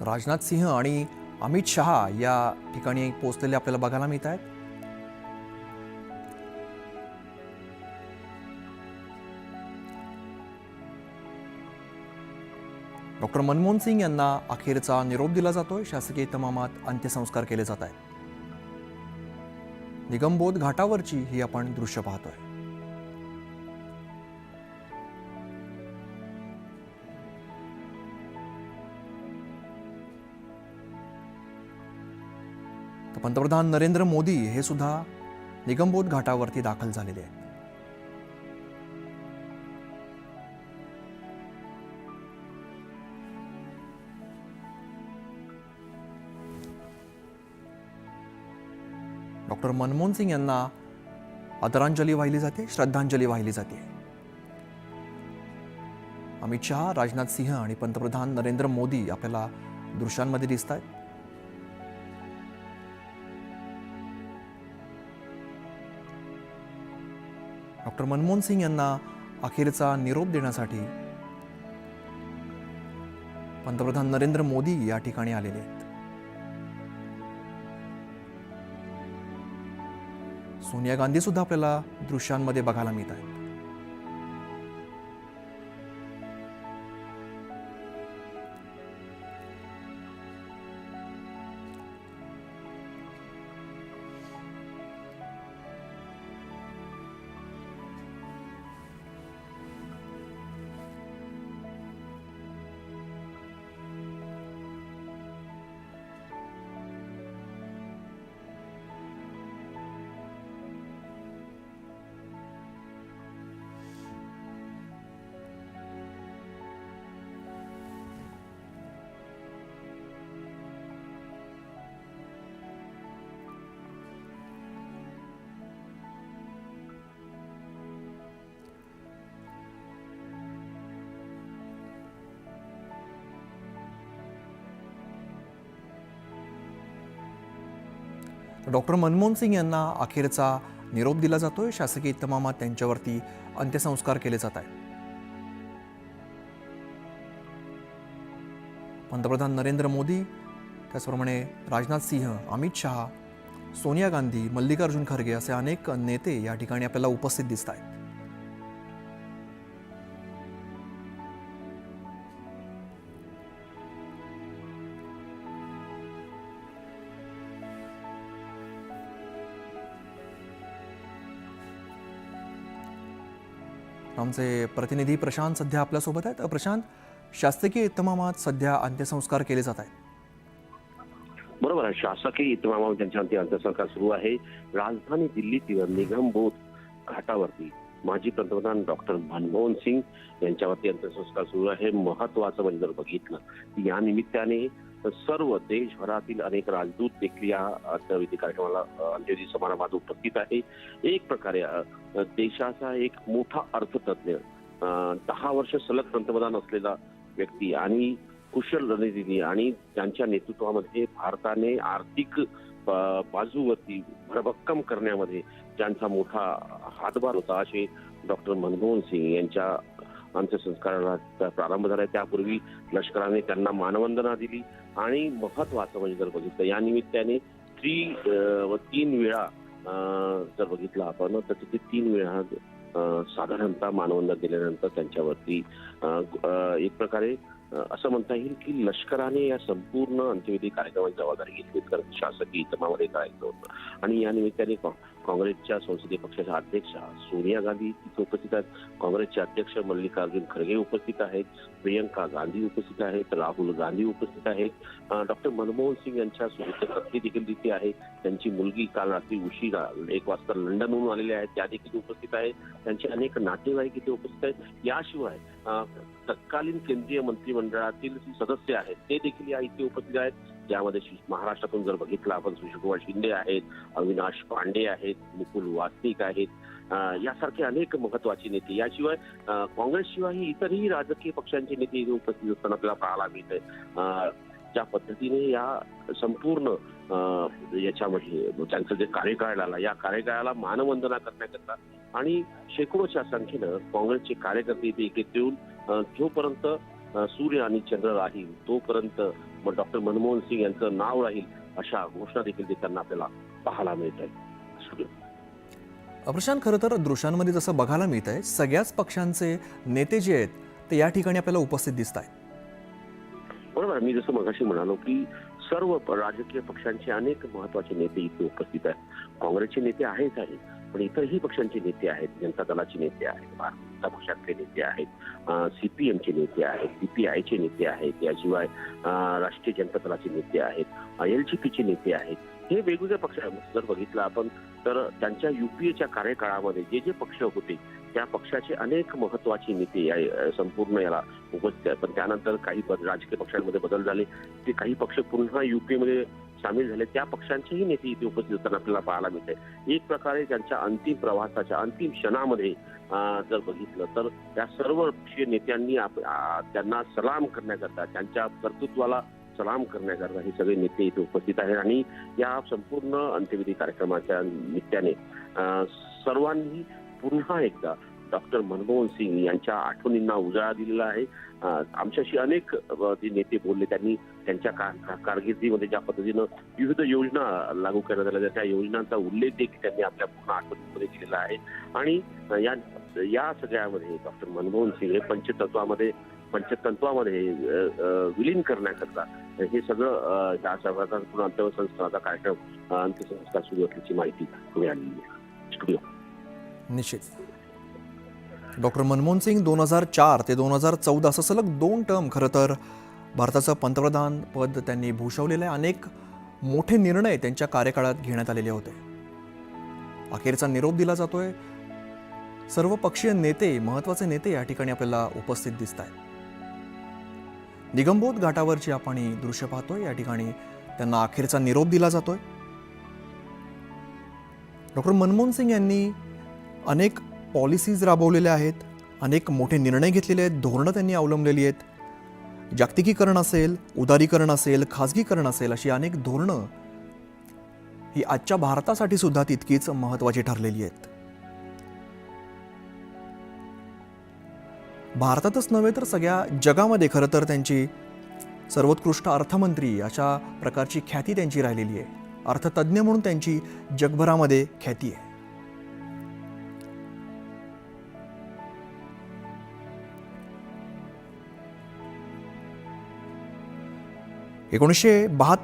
राजनाथ सिंह आणि अमित शहा या ठिकाणी पोहोचलेले आपल्याला बघायला मिळत आहेत। डॉक्टर मनमोहन सिंग यांना अखेरचा निरोप दिला जातोय। शासकीय इतमामात अंत्यसंस्कार केले जात आहेत। निगमबोध घाटावरची ही आपण दृश्य पाहतोय। तर पंतप्रधान नरेंद्र मोदी हे सुद्धा निगमबोध घाटावरती दाखल झालेले आहेत। डॉक्टर मनमोहन सिंग यांना आदरांजली वाहिली जाते, श्रद्धांजली वाहिली जाते। अमित शहा, राजनाथ सिंह आणि पंतप्रधान नरेंद्र मोदी आपल्याला दृश्यांमध्ये दिसत आहेत। डॉक्टर मनमोहन सिंग यांना अखेरचा निरोप देण्यासाठी पंतप्रधान नरेंद्र मोदी या ठिकाणी आलेले आहेत। सोनिया गांधी सुद्धा आपल्याला दृश्यांमध्ये बघायला मिळत आहेत। डॉक्टर मनमोहन सिंग यांना अखेरचा निरोप दिला जातोय। शासकीय इतमामात त्यांच्यावरती अंत्यसंस्कार केले जात आहेत। पंतप्रधान नरेंद्र मोदी, त्याचप्रमाणे राजनाथ सिंह, अमित शहा, सोनिया गांधी, मल्लिकार्जुन खरगे असे अनेक नेते या ठिकाणी आपल्याला उपस्थित दिसत आहेत। आमचे प्रतिनिधी प्रशांत सध्या आपल्यासोबत आहेत। प्रशांत, शासकीय इतमामात सध्या अंत्यसंस्कार केले जात आहेत। बरोबर आहे, शासकीय इतमामात त्यांच्या अंत्यसंस्कार सुरू आहे। राजधानी दिल्लीतील निगमबोध घाटावरती माजी पंतप्रधान डॉक्टर मनमोहन सिंग यांच्यावरती अंत्यसंस्कार सुरू आहे। महत्वाचं म्हणजे जर बघितलं या निमित्ताने सर्व देशभरातील अनेक राजदूत देखील या अंत्यविधी कार्यक्रमाला अंत्यविधी समारंभात उपस्थित आहे। एक प्रकारे देशाचा एक मोठा अर्थतज्ञ, 10 वर्ष सलग पंतप्रधान असलेला व्यक्ती आणि कुशल रणनीती आणि त्यांच्या नेतृत्वामध्ये भारताने आर्थिक बाजूवरती भरभक्कम करण्यामध्ये ज्यांचा मोठा हातभार होता असे डॉक्टर मनमोहन सिंग यांच्या अंत्यसंस्काराला प्रारंभ झाला। त्यापूर्वी लष्कराने त्यांना मानवंदना दिली आणि महत्वाचं म्हणजे जर बघितलं या निमित्ताने 3 वेळा जर बघितलं आपण तर तिथे 3 वेळा साधारणतः मानवंदना दिल्यानंतर त्यांच्यावरती एक प्रकारे असं म्हणता येईल की लष्कराने या संपूर्ण अंत्यविधी कार्यक्रमाची जबाबदारी घेतली, कारण शासकीय इतमामामध्ये करायचं होतं। आणि या निमित्ताने काँग्रेसच्या संसदीय पक्षाच्या अध्यक्षा सोनिया गांधी तिथे उपस्थित आहेत, काँग्रेसचे अध्यक्ष मल्लिकार्जुन खरगे उपस्थित आहेत, प्रियंका गांधी उपस्थित आहेत, राहुल गांधी उपस्थित आहेत, डॉक्टर मनमोहन सिंग यांच्या सोबत पत्नी देखील तिथे आहे, त्यांची मुलगी काल रात्री उशिरा 1 वाजता लंडनहून आलेल्या आहेत, त्या देखील उपस्थित आहेत, त्यांचे अनेक नातेवाईक इथे उपस्थित आहेत। याशिवाय तत्कालीन केंद्रीय मंत्रिमंडळातील सदस्य आहेत ते देखील या इथे उपस्थित आहेत, ज्यामध्ये महाराष्ट्रातून जर बघितलं आपण सुशीलकुमार शिंदे आहेत, अविनाश पांडे आहेत, मुकुल वासनिक आहेत, यासारखे अनेक महत्वाचे नेते। याशिवाय काँग्रेसशिवाय इतरही राजकीय पक्षांचे नेते इथे उपस्थित असताना आपल्याला पाहायला मिळत आहे। ज्या पद्धतीने या संपूर्ण याच्यामध्ये त्यांचं जे कार्यकाळ आला या कार्यकाळाला मानवंदना करण्याकरता आणि शेकडोच्या संख्येनं काँग्रेसचे कार्यकर्ते इथे एकत्रित येऊन जोपर्यंत सूर्य आणि चंद्र राहील तोपर्यंत मग डॉक्टर मनमोहन सिंग यांचं नाव राहील अशा घोषणा देखील देताना आपल्याला पाहायला मिळत आहे. प्रशांत, खरं तर दृश्यांमध्ये जसं बघायला मिळत आहे, सगळ्याच पक्षांचे नेते जे आहेत ते या ठिकाणी आपल्याला उपस्थित दिसत आहेत. बरोबर. मी जसं मगाशी म्हणालो की सर्व राजकीय पक्षांचे अनेक महत्वाचे नेते इथे उपस्थित आहेत. काँग्रेसचे नेते आहेत पण इतरही पक्षांचे नेते आहेत. जनता दलाचे नेते आहेत, भारतीय जनता पक्षातले नेते आहेत, सीपीएमचे नेते आहेत, सीपीआयचे नेते आहेत, याशिवाय राष्ट्रीय जनता दलाचे नेते आहेत, एलजेपीचे नेते आहेत. हे वेगवेगळे पक्ष जर बघितलं आपण तर त्यांच्या युपीएच्या कार्यकाळामध्ये जे जे पक्ष होते त्या पक्षाचे अनेक महत्वाचे नेते या संपूर्ण याला उपस्थित आहेत. पण त्यानंतर काही राजकीय पक्षांमध्ये बदल झाले, ते काही पक्ष पुन्हा युपीमध्ये सामील झाले. त्या पक्षांचेही नेते इथे उपस्थित असताना आपल्याला पाहायला मिळते. एक प्रकारे त्यांच्या अंतिम प्रवासाच्या अंतिम क्षणामध्ये जर बघितलं तर त्या सर्व पक्षीय नेत्यांनी त्यांना सलाम करण्याकरता, त्यांच्या कर्तृत्वाला सलाम करण्याकरता हे सगळे नेते इथे उपस्थित आहेत. आणि या संपूर्ण अंत्यविधी कार्यक्रमाच्या निमित्ताने सर्वांनी पुन्हा एकदा डॉक्टर मनमोहन सिंग यांच्या आठवणींना उजाळा दिलेला आहे. आमच्याशी अनेक जे नेते बोलले, त्यांनी त्यांच्या कारकिर्दीमध्ये ज्या पद्धतीनं विविध योजना लागू करण्यात आल्या त्या योजनांचा उल्लेख देखील त्यांनी आपल्या पूर्ण आठवणींमध्ये केलेला आहे. आणि या सगळ्यामध्ये डॉक्टर मनमोहन सिंग हे पंचतत्वामध्ये विलीन करण्याकरता हे सगळं पूर्ण अंत्यसंस्काराचा कार्यक्रम अंत्यसंस्कार सुरू असल्याची माहिती मिळालेली आहे. स्टुडिओ. निश्चित. डॉक्टर मनमोहन सिंग 2004 ते 2014 असं सलग 2 टर्म खरं तर भारताचं पंतप्रधान पद त्यांनी भूषवलेलं आहे. अनेक मोठे निर्णय त्यांच्या कार्यकाळात घेण्यात आलेले होते. अखेरचा निरोप दिला जातोय. सर्व पक्षीय नेते, महत्वाचे नेते या ठिकाणी आपल्याला उपस्थित दिसत आहेत. निगमबोध घाटावरची आपण ही दृश्य पाहतोय. या ठिकाणी त्यांना अखेरचा निरोप दिला जातोय. डॉक्टर मनमोहन सिंग यांनी अनेक पॉलिसीज राबवलेल्या आहेत, अनेक मोठे निर्णय घेतलेले आहेत, धोरणं त्यांनी अवलंबलेली आहेत. जागतिकीकरण असेल, उदारीकरण असेल, खाजगीकरण असेल, अशी अनेक धोरणं ही आजच्या भारतासाठी सुद्धा तितकीच महत्त्वाची ठरलेली आहेत. भारतातच नव्हे तर सगळ्या जगामध्ये खरं तर त्यांची सर्वोत्कृष्ट अर्थमंत्री अशा प्रकारची ख्याती त्यांची राहिलेली आहे. अर्थतज्ज्ञ म्हणून त्यांची जगभरामध्ये ख्याती आहे.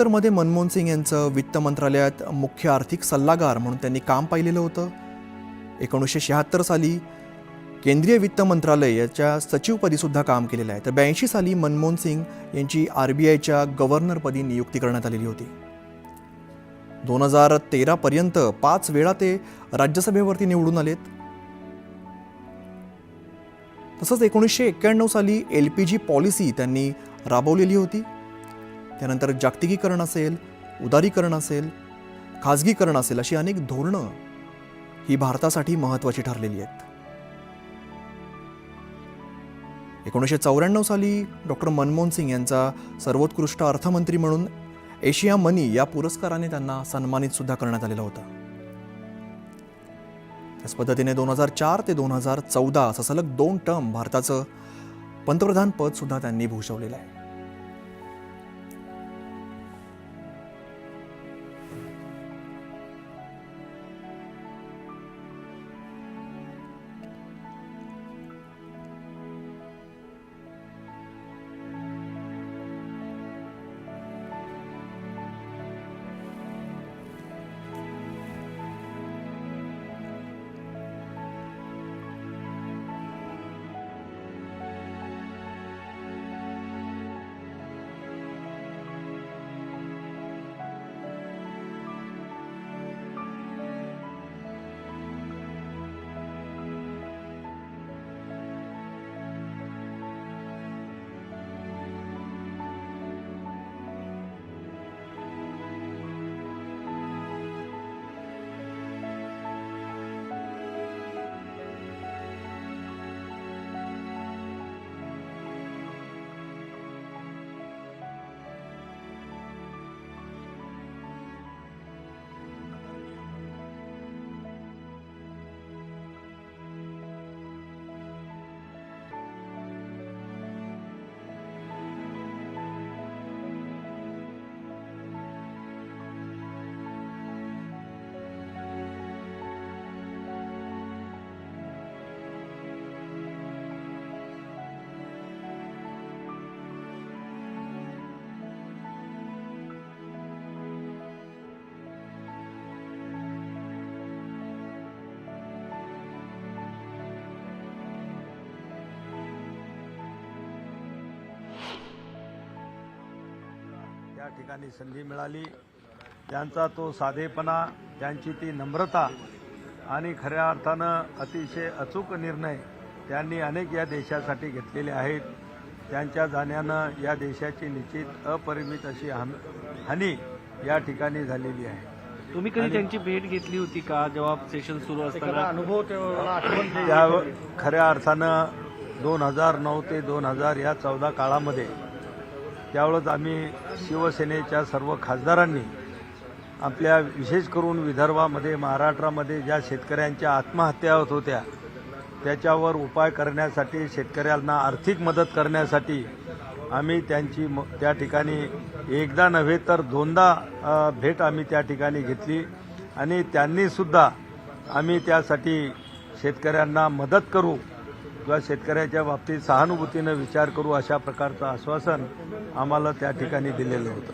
मध्ये मनमोहन सिंग यांचं वित्त मंत्रालयात मुख्य आर्थिक सल्लागार म्हणून त्यांनी काम पाहिलेलं होतं. 1976 साली केंद्रीय वित्त मंत्रालय याच्या सचिवपदी सुद्धा काम केलेलं आहे. तर 82 साली मनमोहन सिंग यांची RBIच्या गव्हर्नरपदी नियुक्ती करण्यात आलेली होती. 2013 पर्यंत 5 वेळा ते राज्यसभेवरती निवडून आलेत. तसंच 1991 साली LPG पॉलिसी त्यांनी राबवलेली होती. त्यानंतर जागतिकीकरण असेल, उदारीकरण असेल, खाजगीकरण असेल, अशी अनेक धोरणं ही भारतासाठी महत्त्वाची ठरलेली आहेत. 1994 साली डॉक्टर मनमोहन सिंग यांचा सर्वोत्कृष्ट अर्थमंत्री म्हणून एशिया मनी या पुरस्काराने त्यांना सन्मानित सुद्धा करण्यात आलेलं होतं. त्याच पद्धतीने 2004 ते 2014 असं सलग 2 टर्म भारताचं पंतप्रधान पद सुद्धा त्यांनी भूषवलेलं आहे. या ठिकाणी संधी मिळाली. त्यांचा तो साधेपणा, त्यांची ती नम्रता आणि खऱ्या अर्थानं अतिशय अचूक निर्णय त्यांनी अनेक या देशासाठी घेतलेले आहेत. त्यांच्या जाण्यानं या देशाची निश्चित अपरिमित अशी हानी या ठिकाणी झालेली आहे. तुम्ही कधी त्यांची भेट घेतली होती का जेव्हा सेशन सुरू असताना? अनुभव त्या खऱ्या अर्थानं 2009 ते 2000 या 14 काळामध्ये त्यावेळेस आम्ही शिवसेनेच्या सर्व खासदारांनी आपल्या विशेष करून विदर्भामध्ये महाराष्ट्रामध्ये ज्या शेतकऱ्यांच्या आत्महत्या होत होत्या त्याच्यावर उपाय करण्यासाठी, शेतकऱ्यांना आर्थिक मदत करण्यासाठी आम्ही त्यांची त्या ठिकाणी एकदा नव्हे तर दोनदा भेट आम्ही त्या ठिकाणी घेतली आणि त्यांनीसुद्धा आम्ही त्यासाठी शेतकऱ्यांना मदत करू किंवा शेतकऱ्याच्या बाबतीत सहानुभूतीनं विचार करू अशा प्रकारचं आश्वासन आम्हाला त्या ठिकाणी दिलेलं होतं.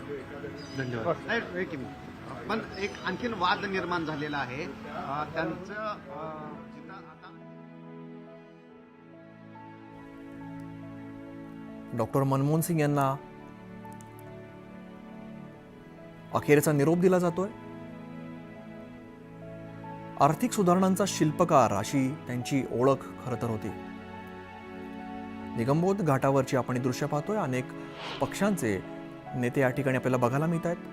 धन्यवाद. पण एक आणखीन वाद निर्माण झालेला आहे. त्यांचं जिथं आता डॉक्टर मनमोहन सिंग यांना अखेरचा निरोप दिला जातोय. आर्थिक सुधारणांचा शिल्पकार अशी त्यांची ओळख खरं तर होती. निगमबोध घाटावरची आपण ही दृश्य पाहतोय. अनेक पक्षांचे नेते या ठिकाणी आपल्याला बघायला मिळत आहेत.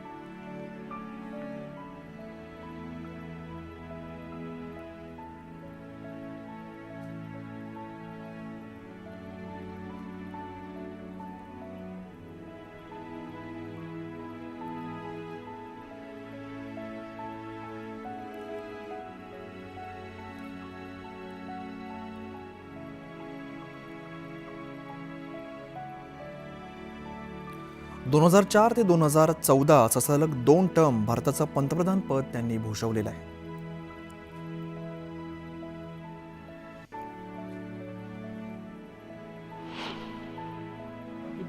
दोन 2004 ते 2014 असं सलग 2 टर्म भारताचं पंतप्रधान पद त्यांनी भूषवलेलं आहे.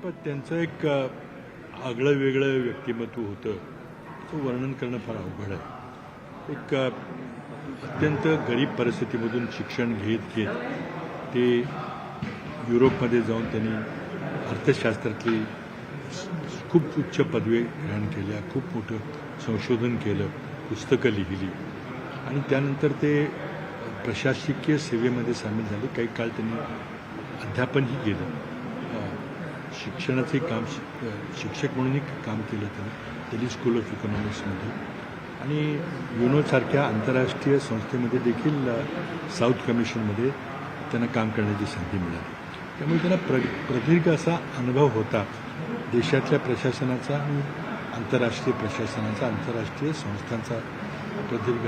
पण त्यांचं एक आगळं वेगळं व्यक्तिमत्व होतं. त्याचं वर्णन करणं फार अवघड आहे. एक अत्यंत गरीब परिस्थितीमधून शिक्षण घेत ते युरोपमध्ये जाऊन त्यांनी अर्थशास्त्रातली खूप उच्च पदवी ग्रहण केल्या, खूप मोठं संशोधन केलं, पुस्तकं लिहिली आणि त्यानंतर ते प्रशासकीय सेवेमध्ये सामील झाले. काही काळ त्यांनी अध्यापनही केलं. शिक्षणाचे काम शिक्षक म्हणूनही काम केलं त्यांनी दिल्ली स्कूल ऑफ इकॉनॉमिक्समध्ये आणि युनोसारख्या आंतरराष्ट्रीय संस्थेमध्ये देखील साऊथ कमिशनमध्ये त्यांना काम करण्याची संधी मिळाली. त्यामुळे त्यांना प्रदीर्घ असा अनुभव होता देशातल्या प्रशासनाचा आणि आंतरराष्ट्रीय प्रशासनाचा, आंतरराष्ट्रीय संस्थांचा प्रदीर्घ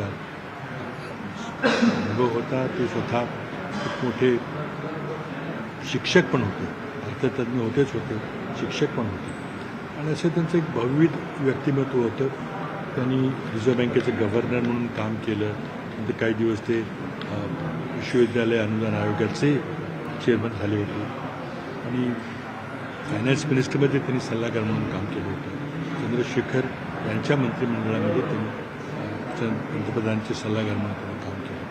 अनुभव होता. ते स्वतः खूप मोठे शिक्षक पण होते, अर्थतज्ञ होतेच होते, शिक्षक पण होते आणि असं त्यांचं एक बहुविध व्यक्तिमत्व होतं. त्यांनी रिझर्व्ह बँकेचे गव्हर्नर म्हणून काम केलं. नंतर काही दिवस ते विश्वविद्यालय अनुदान आयोगाचे चेअरमन झाले होते आणि फायनान्स मिनिस्टरमध्ये त्यांनी सल्लागार म्हणून काम केलं होतं. चंद्रशेखर यांच्या मंत्रिमंडळामध्ये त्यांनी पंतप्रधानांचे सल्लागार म्हणून काम केलं.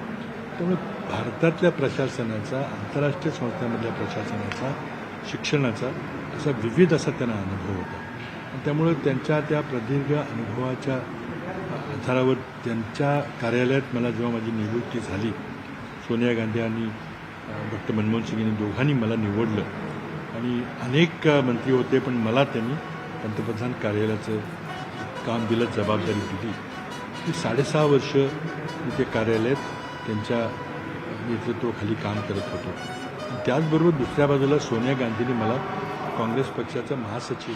त्यामुळे भारतातल्या प्रशासनाचा, आंतरराष्ट्रीय संस्थांमधल्या प्रशासनाचा, शिक्षणाचा असा विविध असा त्यांना अनुभव होता. त्यामुळे त्यांच्या त्या प्रदीर्घ अनुभवाच्या आधारावर त्यांच्या कार्यालयात मला जेव्हा माझी नियुक्ती झाली, सोनिया गांधी आणि डॉक्टर मनमोहन सिंग यांनी दोघांनी मला निवडलं आणि अनेक मंत्री होते पण मला त्यांनी पंतप्रधान कार्यालयाचं काम दिलं, जबाबदारी दिली. ती 6.5 वर्ष मी ते कार्यालयात त्यांच्या नेतृत्वाखाली काम करत होतो. त्याचबरोबर दुसऱ्या बाजूला सोनिया गांधींनी मला काँग्रेस पक्षाचा महासचिव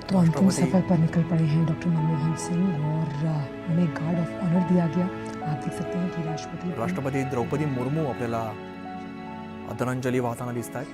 तो अंतिम राष्ट्रपति- सफर पर निकल पड़े हैं डॉक्टर मनमोहन सिंह और उन्हें गार्ड ऑफ ऑनर दिया गया। आप देख सकते हैं कि राष्ट्रपति राष्ट्रपती द्रौपदी मुर्मू आपल्याला आदरांजली वाहताना दिसत आहेत.